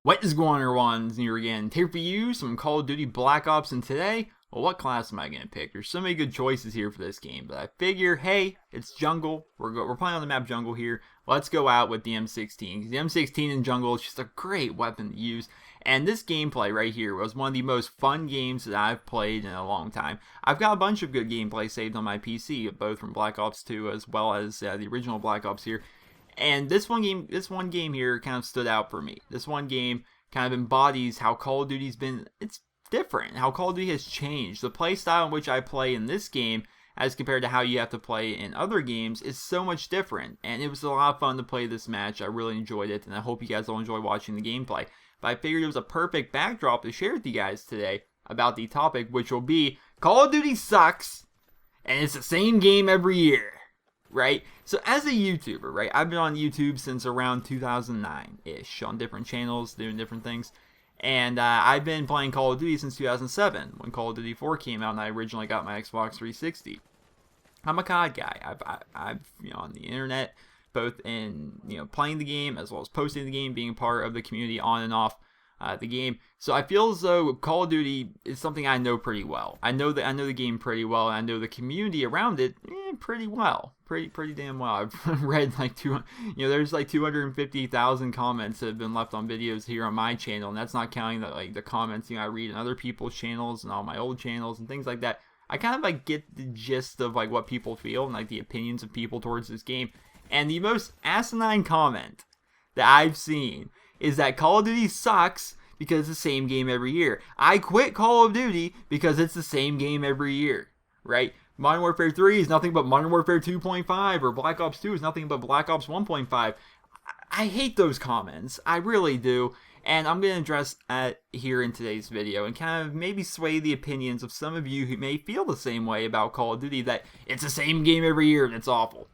What is going on, everyone? Here again. Here for you, some Call of Duty Black Ops, and today, well, what class am I going to pick? There's so many good choices here for this game, but I figure, hey, it's jungle. We're playing on the map jungle here. Let's go out with the M16. The M16 in jungle is just a great weapon to use, and this gameplay right here was one of the most fun games that I've played in a long time. I've got a bunch of good gameplay saved on my PC, both from Black Ops 2 as well as the original Black Ops here. And this one game here kind of stood out for me. This one game kind of embodies how Call of Duty's been. It's different. How Call of Duty has changed. The play style in which I play in this game, as compared to how you have to play in other games, is so much different. And it was a lot of fun to play this match. I really enjoyed it, and I hope you guys all enjoy watching the gameplay. But I figured it was a perfect backdrop to share with you guys today about the topic, which will be Call of Duty sucks, and it's the same game every year. Right? So as a YouTuber, right, I've been on YouTube since around 2009-ish, on different channels, doing different things. And I've been playing Call of Duty since 2007, when Call of Duty 4 came out and I originally got my Xbox 360. I'm a COD guy. I've on the internet, both in, playing the game, as well as posting the game, being part of the community on and off the game. So I feel as though Call of Duty is something I know pretty well. I know the game pretty well, and I know the community around it pretty well, pretty damn well. I've read there's like 250,000 comments that have been left on videos here on my channel, and that's not counting the comments I read on other people's channels and all my old channels and things like that. I kind of get the gist of what people feel and the opinions of people towards this game. And the most asinine comment that I've seen is that Call of Duty sucks because it's the same game every year. I quit Call of Duty because it's the same game every year, right? Modern Warfare 3 is nothing but Modern Warfare 2.5, or Black Ops 2 is nothing but Black Ops 1.5. I hate those comments. I really do. And I'm going to address that here in today's video and kind of maybe sway the opinions of some of you who may feel the same way about Call of Duty, that it's the same game every year and it's awful.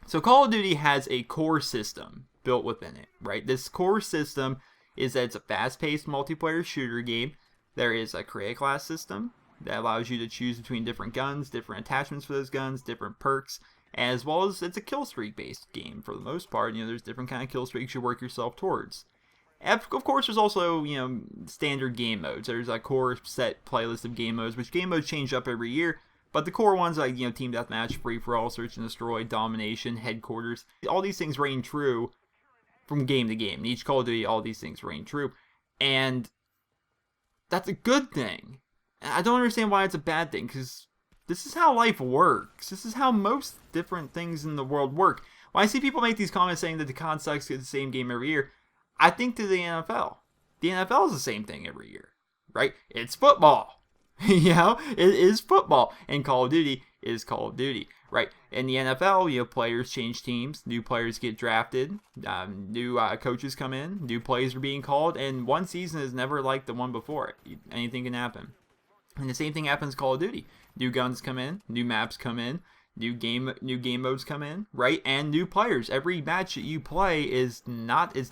So Call of Duty has a core system built within it, right? This core system is that it's a fast-paced multiplayer shooter game. There is a create class system that allows you to choose between different guns, different attachments for those guns, different perks, as well as it's a kill streak based game for the most part. There's different kind of kill streaks you work yourself towards. Of course, there's also standard game modes. There's a core set playlist of game modes, which game modes change up every year. But the core ones like Team Deathmatch, Free for All, Search and Destroy, Domination, Headquarters, all these things reign true from game to game. In each Call of Duty, all these things reign true, and that's a good thing. I don't understand why it's a bad thing, because this is how life works. This is how most different things in the world work. When I see people make these comments saying that the COD sucks because it's the same game every year, I think to the NFL. The NFL is the same thing every year, right? It's football. It is football. And Call of Duty is Call of Duty, right? In the NFL, players change teams, new players get drafted, new coaches come in, new plays are being called, and one season is never like the one before it. Anything can happen. And the same thing happens Call of Duty. New guns come in, new maps come in, new game modes come in, right? And new players. Every match that you play is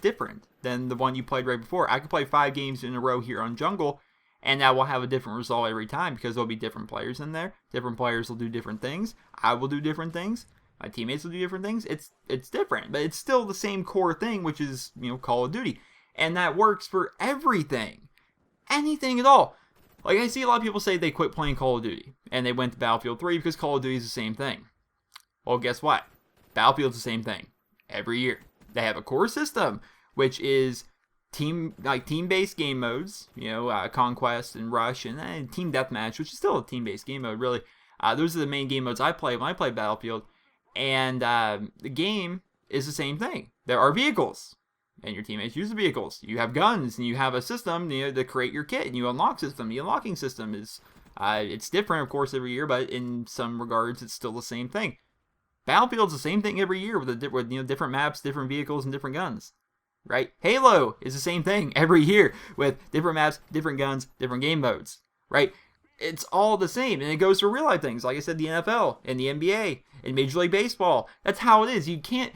different than the one you played right before. I could play 5 games in a row here on Jungle, and that will have a different result every time because there'll be different players in there. Different players will do different things. I will do different things. My teammates will do different things. It's different, but it's still the same core thing, which is Call of Duty, and that works for everything, anything at all. I see a lot of people say they quit playing Call of Duty and they went to Battlefield 3 because Call of Duty is the same thing. Well, guess what? Battlefield's the same thing every year. They have a core system, which is team-based game modes, Conquest and Rush, and Team Deathmatch, which is still a team-based game mode, really. Those are the main game modes I play when I play Battlefield. And the game is the same thing. There are vehicles, and your teammates use the vehicles. You have guns, and you have a system to create your kit, and you unlock system. The unlocking system is it's different, of course, every year, but in some regards, it's still the same thing. Battlefield's the same thing every year with different maps, different vehicles, and different guns. Right? Halo is the same thing every year with different maps, different guns, different game modes. Right? It's all the same, and it goes for real life things. Like I said, the NFL and the NBA and Major League Baseball. That's how it is. You can't.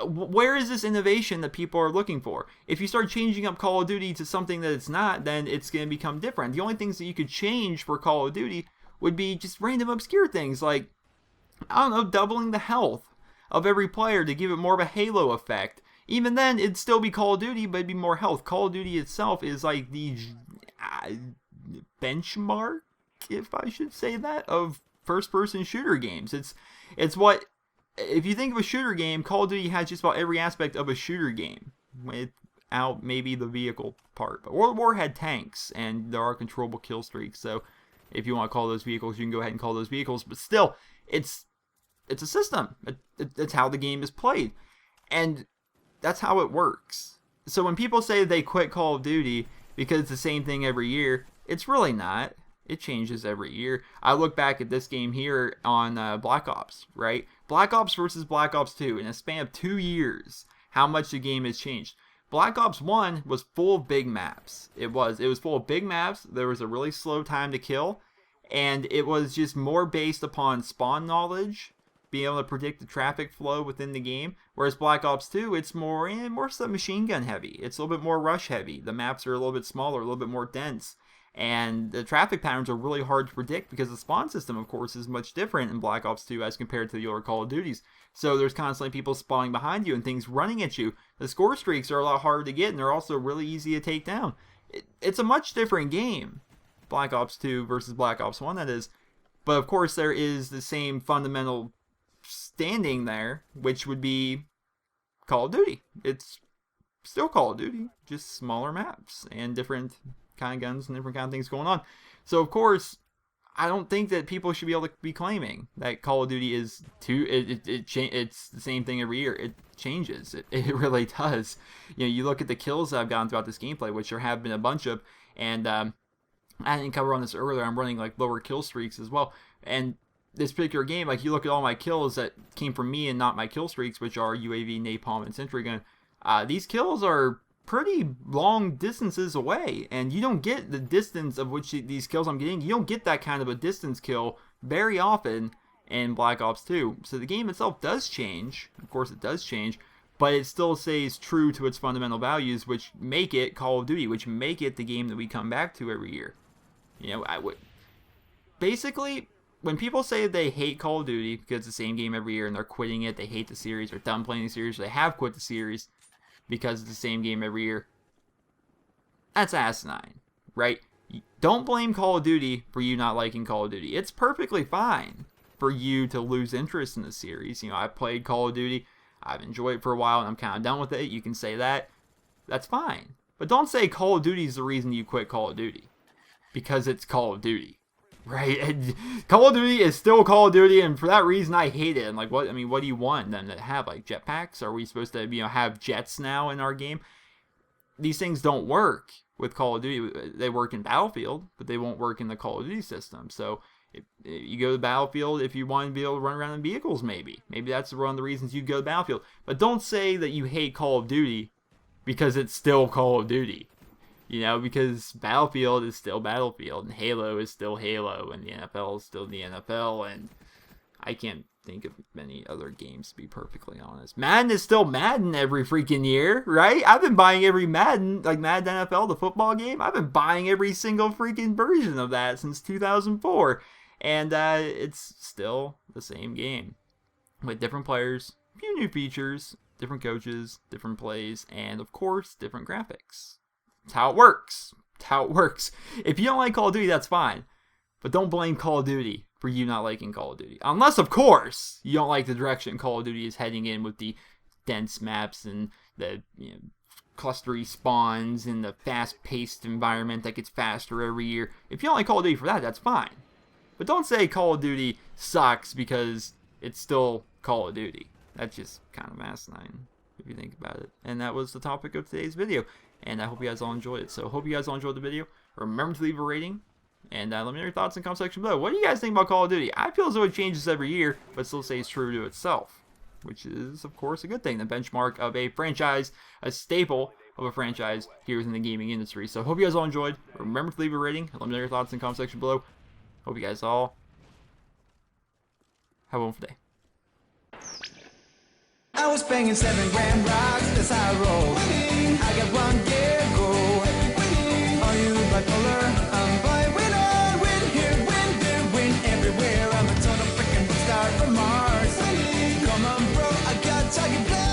Where is this innovation that people are looking for? If you start changing up Call of Duty to something that it's not, then it's going to become different. The only things that you could change for Call of Duty would be just random obscure things like I don't know, doubling the health of every player to give it more of a Halo effect. Even then, it'd still be Call of Duty, but it'd be more health. Call of Duty itself is like the benchmark, if I should say that, of first-person shooter games. It's what, if you think of a shooter game, Call of Duty has just about every aspect of a shooter game, without maybe the vehicle part. But World of War had tanks, and there are controllable kill streaks, so if you want to call those vehicles, you can go ahead and call those vehicles. But still, it's a system. It's how the game is played. And that's how it works. So when people say they quit Call of Duty because it's the same thing every year, it's really not. It changes every year. I look back at this game here on Black Ops, right? Black Ops versus Black Ops 2. In a span of 2 years, how much the game has changed. Black Ops 1 was full of big maps. It was full of big maps. There was a really slow time to kill. And it was just more based upon spawn knowledge, being able to predict the traffic flow within the game. Whereas Black Ops 2, it's more machine gun heavy. It's a little bit more rush heavy. The maps are a little bit smaller, a little bit more dense. And the traffic patterns are really hard to predict because the spawn system, of course, is much different in Black Ops 2 as compared to the older Call of Duties. So there's constantly people spawning behind you and things running at you. The score streaks are a lot harder to get, and they're also really easy to take down. It's a much different game, Black Ops 2 versus Black Ops 1, that is. But of course, there is the same fundamental standing there, which would be Call of Duty. It's still Call of Duty, just smaller maps and different kind of guns and different kind of things going on. So of course, I don't think that people should be able to be claiming that Call of Duty is it's the same thing every year. It changes. It really does. You know, you look at the kills that I've gotten throughout this gameplay, which there have been a bunch of, and I didn't cover on this earlier. I'm running like lower kill streaks as well, and this particular game, like you look at all my kills that came from me and not my kill streaks, which are UAV, napalm, and sentry gun. These kills are pretty long distances away, and you don't get the distance of which these kills I'm getting. You don't get that kind of a distance kill very often in Black Ops 2. So the game itself does change. Of course, it does change, but it still stays true to its fundamental values, which make it Call of Duty, which make it the game that we come back to every year. You know, basically, when people say they hate Call of Duty because it's the same game every year and they're quitting it, they hate the series, or done playing the series, or they have quit the series because it's the same game every year, that's asinine, right? Don't blame Call of Duty for you not liking Call of Duty. It's perfectly fine for you to lose interest in the series. You know, I've played Call of Duty, I've enjoyed it for a while, and I'm kind of done with it. You can say that. That's fine. But don't say Call of Duty is the reason you quit Call of Duty, because it's Call of Duty. Right? And Call of Duty is still Call of Duty, and for that reason I hate it. And like, what do you want them to have? Like jetpacks? Are we supposed to, have jets now in our game? These things don't work with Call of Duty. They work in Battlefield, but they won't work in the Call of Duty system. So if you go to Battlefield, if you want to be able to run around in vehicles, maybe that's one of the reasons you go to Battlefield. But don't say that you hate Call of Duty because it's still Call of Duty. You know, because Battlefield is still Battlefield, and Halo is still Halo, and the NFL is still the NFL, and I can't think of many other games, to be perfectly honest. Madden is still Madden every freaking year, right? I've been buying every Madden, like Madden NFL, the football game. I've been buying every single freaking version of that since 2004, and it's still the same game with different players, a few new features, different coaches, different plays, and of course, different graphics. It's how it works. It's how it works. If you don't like Call of Duty, that's fine. But don't blame Call of Duty for you not liking Call of Duty. Unless, of course, you don't like the direction Call of Duty is heading in with the dense maps and the clustery spawns and the fast-paced environment that gets faster every year. If you don't like Call of Duty for that, that's fine. But don't say Call of Duty sucks because it's still Call of Duty. That's just kind of asinine, if you think about it. And that was the topic of today's video. And I hope you guys all enjoyed it. So hope you guys all enjoyed the video. Remember to leave a rating. And let me know your thoughts in the comment section below. What do you guys think about Call of Duty? I feel as though it changes every year, but still stays true to itself. Which is, of course, a good thing. The benchmark of a franchise, a staple of a franchise here in the gaming industry. So hope you guys all enjoyed. Remember to leave a rating. Let me know your thoughts in the comment section below. Hope you guys all have a wonderful day. I was banging 7 grand rocks, that's how I roll. I got 1 gear, go. Are you bipolar? I'm bi-winner. Win here, win there, win everywhere. I'm a total freaking star from Mars. Come on, bro, I got target play.